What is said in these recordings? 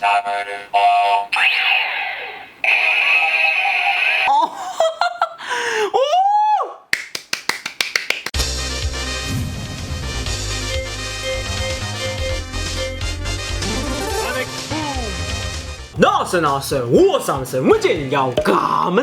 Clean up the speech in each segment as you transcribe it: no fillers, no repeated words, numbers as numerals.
哦，哦。那是，我上次我今天要干嘛呢？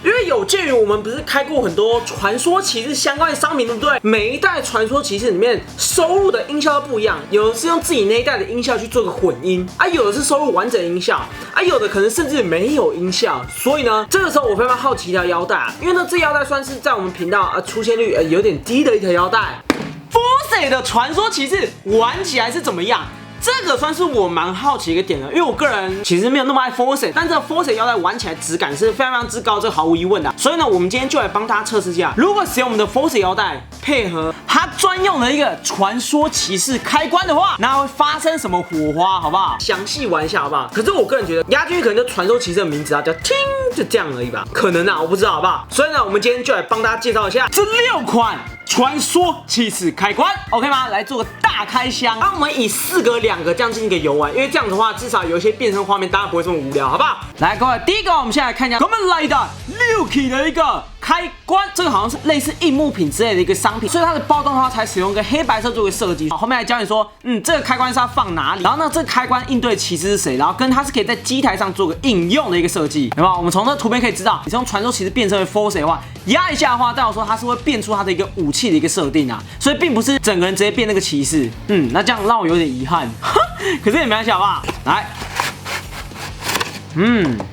因为有鉴于我们不是开过很多传说骑士相关的商品，对不对？每一代传说骑士里面收录的音效都不一样，有的是用自己那一代的音效去做个混音啊，有的是收录完整音效啊，有的可能甚至没有音效。所以呢，这个时候我非常好奇一条腰带啊，因为呢这腰带算是在我们频道出现率有点低的一条腰带。Force 的传说骑士玩起来是怎么样？这个算是我蛮好奇一个点的，因为我个人其实没有那么爱 Force， 但这个 Force 腰带玩起来质感是非常之高，这毫无疑问的。所以呢，我们今天就来帮大家测试一下，如果使用我们的 Force 腰带配合它专用的一个传说骑士开关的话，那会发生什么火花，好不好？详细玩一下，好不好？可是我个人觉得压进去可能就传说骑士的名字啊，叫听，就这样而已吧，可能啊，我不知道，好不好？所以呢，我们今天就来帮大家介绍一下这6款传说骑士开关 ，OK 吗？来做个大开箱。那我们以4个2个这样进行一个游玩，因为这样子的话，至少有一些变身画面，大家不会这么无聊，好不好？来，各位，第一个我们先来看一下我们来的 Lucky 的一个开关，这个好像是类似硬木品之类的一个商品，所以它的包装的话才使用一个黑白色作为设计。后面来教你说，这个开关是要放哪里，然后呢，这个开关应对骑士是谁，然后跟它是可以在机台上做个应用的一个设计，对吧？我们从这个图片可以知道，你从传说骑士变成为 Force 的话，压一下的话，代表说它是会变出它的一个武器的一个设定啊，所以并不是整个人直接变那个骑士。那这样让我有点遗憾，可是也没关系，好不好？来。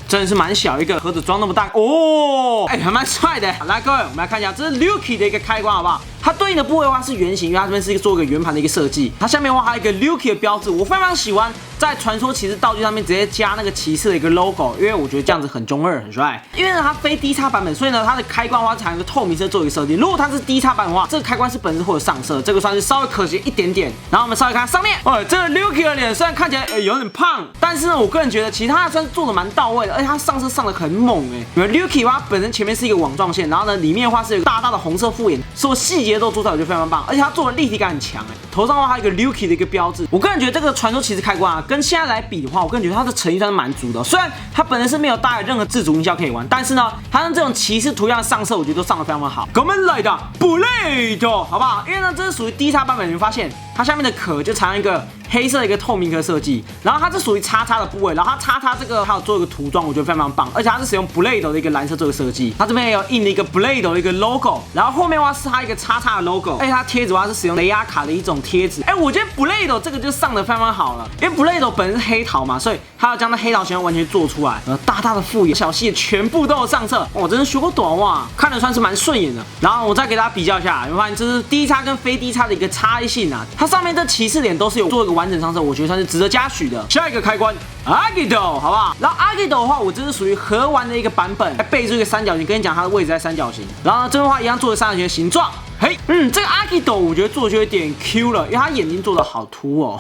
真的是蛮小一个盒子装那么大哦，还蛮帅的。来，各位，我们来看一下，这是 Lucky 的一个开关，好不好？它对应的部位的话是圆形，因为它这边是做一个圆盘的一个设计。它下面的话还有一个 Lucky 的标志，我非常喜欢在传说骑士道具上面直接加那个骑士的一个 logo， 因为我觉得这样子很中二，很帅。因为呢它非低叉版本，所以呢它的开关的话采用一个透明色做一个设定。如果它是低叉版的话，这个开关是本身会有上色，这个算是稍微可惜一点点。然后我们稍微看上面，这个 Lucky 的脸虽然看起来有点胖，但是呢我个人觉得其他的算是做的蛮到位的，而且它上色上的很猛因为 Lucky 的话本身前面是一个网状线，然后呢里面的话是有大大的红色复眼，所有细节都做出来，我觉得非常棒。而且它做的立体感很强头上的话还有一个 Lucky 的一个标志。我个人觉得这个传说骑士开关啊，跟现在来比的话，我个人觉得它的诚意算是蛮足的。虽然它本身是没有搭载任何自主音效可以玩，但是呢，它用这种骑士图样上色，我觉得都上的非常的好。我们来的 Blade 好不好？因为呢这是属于低叉版本，你会发现它下面的壳就藏一个黑色的一个透明壳设计，然后它是属于叉叉的部位，然后它叉叉这个还有做一个涂装，我觉得非常棒，而且它是使用 Blade 的一个蓝色做的设计，它这边也有印了一个 Blade 的一个 logo， 然后后面的话是它一个叉叉的 logo， 而且它贴纸的话是使用雷亚卡的一种贴纸，我觉得 Blade 这个就上的非常好了，因为 Blade 本身是黑桃嘛，所以它要将那黑桃形完全做出来，大大的复眼，小细节全部都有上色，真是学过短袜，看得算是蛮顺眼的。然后我再给大家比较一下，你会发现这是低叉跟非低叉的一个差异性啊，它上面这骑士脸都是有做一个完整上色，我觉得算是值得嘉许的。下一个开关 Agido 好不好？然后 Agido 的话，我这是属于盒玩的一个版本，还备注一个三角形，跟你讲它的位置在三角形。然后呢，这边的话一样做个三角形的形状。这个 Agido 我觉得做的就有点 Q 了，因为它眼睛做的好凸哦。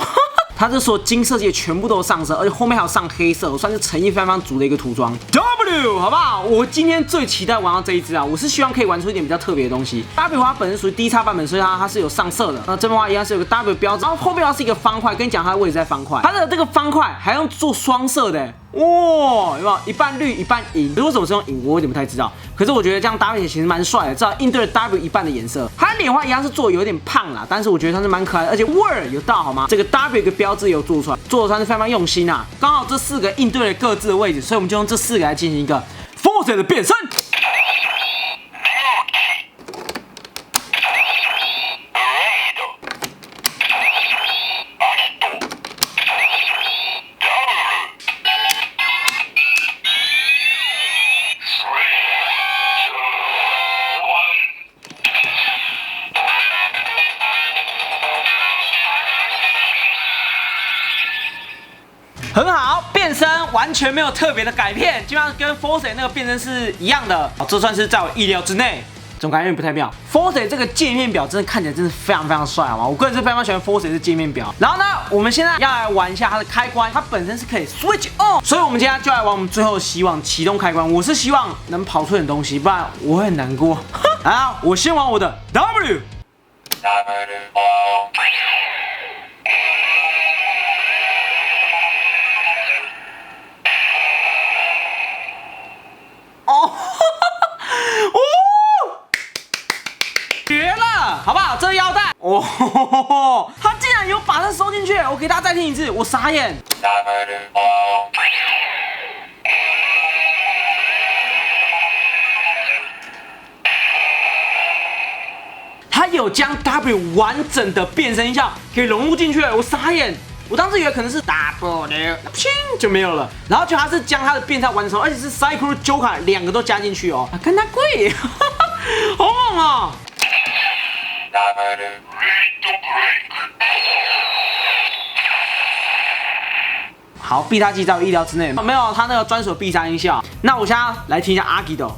它这所有金设计全部都上色，而且后面还有上黑色，算是诚意非常足的一个涂装。W 好不好？我今天最期待玩到这一支啊！我是希望可以玩出一点比较特别的东西。W 它本身属于低叉版本，所以它是有上色的。那这边的话一样是有个 W 标志，然后后面的话是一个方块，跟你讲它的位置在方块。它的这个方块还用做双色的，哇，有没有？一半绿一半银。为什么是用银？我有点不太知道。可是我觉得这样搭配起来其实蛮帅的，至少应对了 W 一半的颜色。它的脸的话一样是做有点胖啦，但是我觉得它是蛮可爱的，而且味儿有到好吗？这个 W 一个标志有做出来，做的算是非常用心啊。刚好这4个应对了各自的位置，所以我们就用这4个来进行一个 Force 的变身。很好，变身完全没有特别的改变，基本上跟 Force 那个变身是一样的，这算是在我意料之内。总感觉有点不太妙。Force 这个界面表真的看起来真的非常非常帅，好吗？我个人是非常喜欢 Force 的界面表。然后呢，我们现在要来玩一下它的开关，它本身是可以 Switch on， 所以我们今天就来玩我们最后的希望启动开关。我是希望能跑出点东西，不然我会很难过。来啊，我先玩我的 W。哦，他竟然有把它收进去，我给大家再听一次，我傻眼。他有将 W 完整的变声音效给融入进去，我傻眼。我当时以为可能是 W， 砰就没有了，然后就他是将他的变态完成，而且是 Cycle Joker 2个都加进去哦，看他贵，好猛啊！好，必杀技在我意料之内，没有他那个专属必杀音效。那我现在来听一下阿基斗。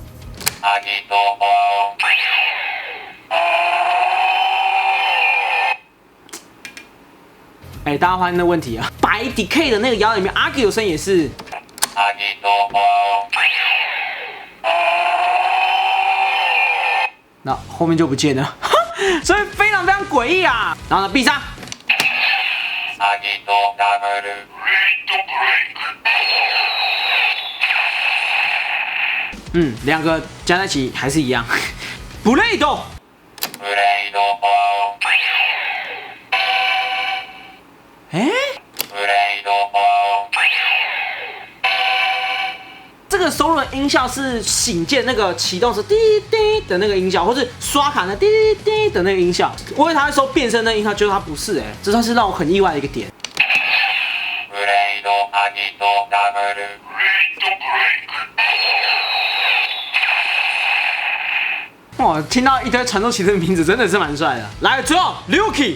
哎，大家发现那问题啊？白 DK 的那个摇里面，阿基有声也是。那后面就不见了，所以非常非常诡异啊。然后呢，必杀。2个加在一起还是一样。布雷斗。这个收录的音效是醒键那个启动时滴滴的那个音效，或是刷卡的滴滴的那个音效。我以为他会收变声的音效，结果他不是，这算是让我很意外的一个点。哇，听到一堆传说骑士的名字，真的是蛮帅的。来，最后 Lucky。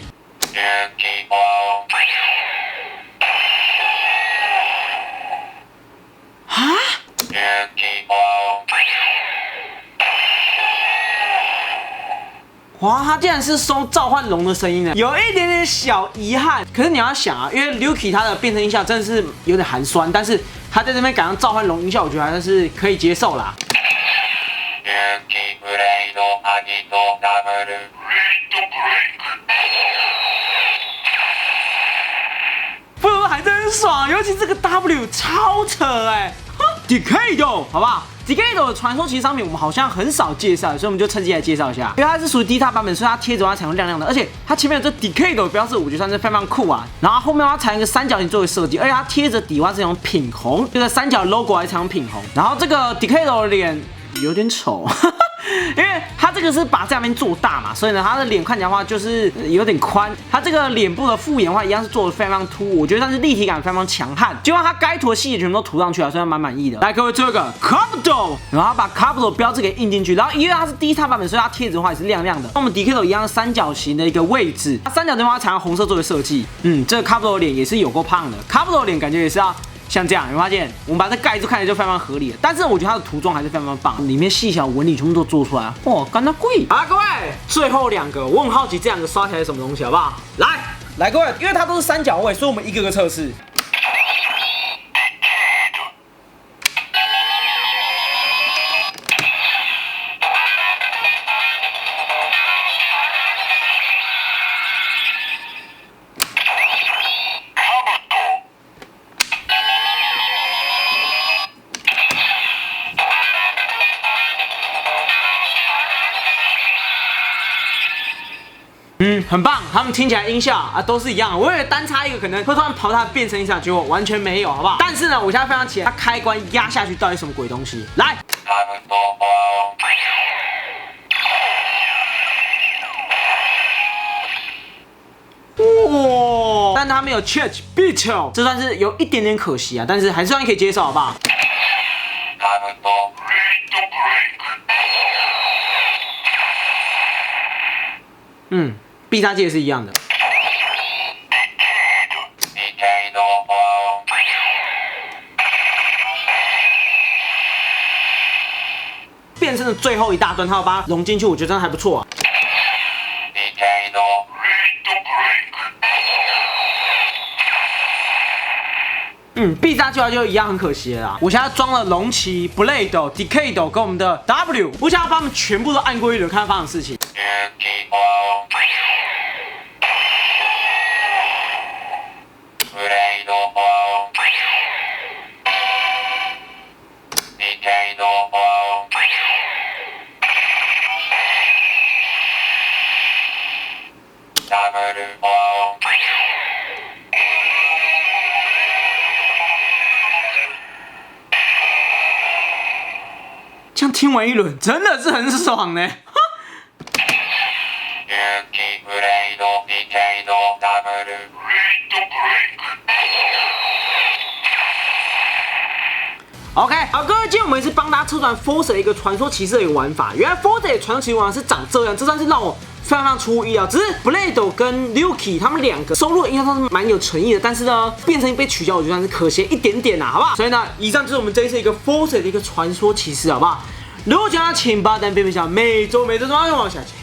哇，他竟然是收召唤龙的声音呢，有一点点小遗憾。可是你要想啊，因为 Lucky 他的变声音效真的是有点寒酸，但是他在这边改成召唤龙音效，我觉得还是可以接受啦。不如还真爽，尤其这个 W 超扯Decado 好不好？Decado 的传说骑士商品我们好像很少介绍，所以我们就趁机来介绍一下。因为它是属于低塔版本，所以它贴着它采用亮亮的，而且它前面有这 Decado 的标志，我觉得算是非常酷啊。然后后面它采用一个三角形作为设计，而且它贴着底袜是用品红，这个三角 logo 还采用品红。然后这个 Decado 的脸有点丑。因为他这个是把这边做大嘛，所以呢，他的脸看起来的话就是有点宽。他这个脸部的复眼的话，一样是做的非常凸，我觉得它是立体感非常强悍。就让他该涂的细节全部都涂上去了，所以蛮满意的。来，各位最后一个 Capital， 然后他把 Capital 标志给印进去，然后因为它是低塔版本，所以它贴纸的话也是亮亮的。跟我们 Decado 一样三角形的一个位置，它三角的话采用红色作为设计。这个 Capital 的脸也是有够胖的 ，Capital 的脸感觉也是要。像这样，你会发现我们把这盖住，看起来就非常合理了。但是我觉得它的涂装还是非常棒，里面细小纹理全部都做出来了。哇，干它贵！好了，各位，最后2个，我很好奇这2个刷起来是什么东西，好不好？来，各位，因为它都是三角位，所以我们一个个测试。很棒，他们听起来音效啊都是一样的。我以为单插一个可能会突然跑它变成音效，结果完全没有，好不好？但是呢，我现在非常期待它开关压下去到底什么鬼东西。来，哇！但它没有 Change Beat， 这算是有一点点可惜啊，但是还算可以接受，好不好？必杀技也是一样的。变身的最后一大段，他要把它融进去，我觉得真的还不错啊。必杀技就一样很可惜了啦。我现在装了龙骑、Blade、Decado 跟我们的 W， 我想要把他们全部都按过一轮，看看发生的事情。听完一轮，真的是很爽呢。OK， 好，各位，今天我们是帮大家测算 Forza 一个传说骑士的一个玩法。原来 Forza 的传说骑士玩法是长这样，这算是让我非常出乎意料。只是 Blade 跟 Luki 他们两个收入印象上是蛮有诚意的，但是呢，变成被取消，我觉得是可惜一点点啦，好不好？所以呢，以上就是我们这一次一个 Forza 的一个传说骑士，好不好？如果喜欢，请把赞、评分、下，每周，我们下期。